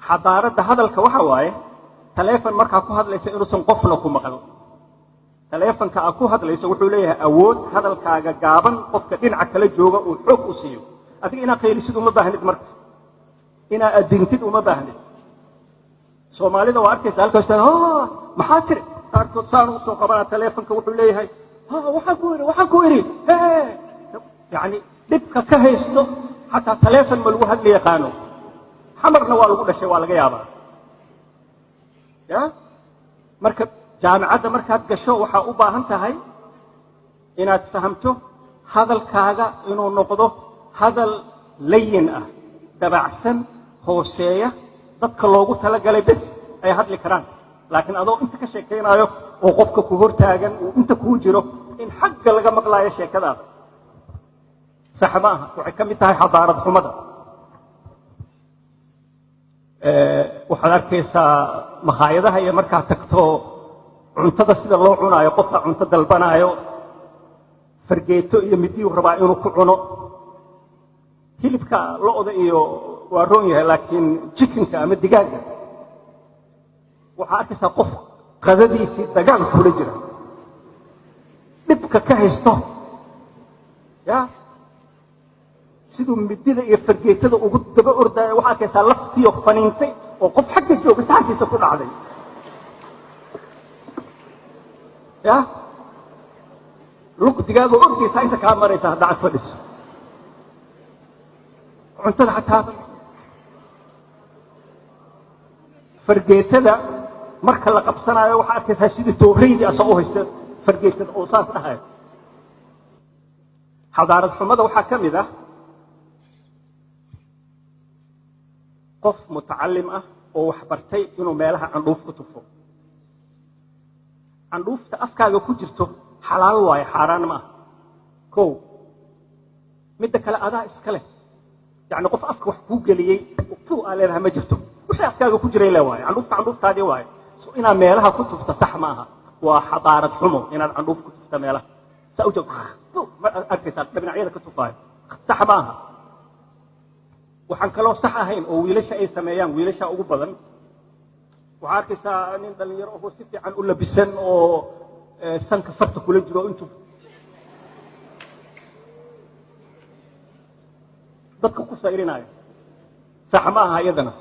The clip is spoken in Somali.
xadaarada hadalka waxa waaye taleefan markaa ku hadlaysa inuusan qofna ku maqal taleefanka aad ku hadlayso wuxuu leeyahay awood hadalkaaga gaaban qofka dhinaca kala jooga uu xoog u siiyo adiga inaad qaylisid uma baahnid marka inaad adintid uma baahnid soomaalida waa arkaysa halkaas maxaa tiri qaarkood saan u soo qabana taleefanka wuxuu leeyahay waxaan ku iri yani dhibka ka haysto xataa taleefan ma lagu hadli yaqaano xamarna waa lagu dhashay waa laga yaabaa ya marka jaamacadda markaad gasho waxaa u baahan tahay inaad fahamto hadalkaaga inuu noqdo hadal layin ah dabacsan hooseeya dadka loogu talagalay bes ay hadli karaan laakiin adoo inta ka sheekaynayo oo qofka ku hortaagan uu inta kuu jiro in xagga laga maqlaayo sheekadaas sax ma aha waxay ka mid tahay xadaarad xumada waxaad arkaysaa makhaayadaha iyo markaad tagto cuntada sida loo cunaayo qofka cunto dalbanaayo fargeeto iyo midiyuu rabaa inuu ku cuno hilibka lo'da iyo waa roon yahay laakiin chickenka ama digaaga waxaa arkaysaa qof qadadiisii dagaal kula jira dhibka ka haysto ya siduu midida iyo fargeetada ugu daba ordaayo waxaa arkaysaa laftiyo faniintay oo qof xagga jooga saxankiisa ku dhacday ya lug digaago ordaysa inta kaa maraysa hadda cad fadhiso cuntada xataa fargeetada marka la qabsanayo waxaa arkaysaa sidii tooreydii asoo u haysta fargeetada oo saas dhahayo xadaarad xumada waxaa ka mid ah qof mutacalim ah oo wax bartay inuu meelaha candhuuf ku tufo candhuufta afkaaga ku jirto xalaal waaye xaaraan ma aha kow midda kale adaa iska leh yani qof afka wax kuu geliyey tu aa leedaha ma jirto wixii afkaaga ku jiray le waaye candhuuftaadii waaye so inaad meelaha ku tufta sax ma aha waa xadaarad xumo inaad candhuuf ku tufta meelaha saa u joog ma arkaysaa dhinacyada ka tufaayo sax ma aha waxaan kaloo sax ahayn oo wiilasha ay sameeyaan wiilasha ugu badan waxaa arkaysaa nin dhalinyaro oo si fiican u labisan oo sanka farta kula jiro intuu dadka ku sayrinayo sax ma aha iyadana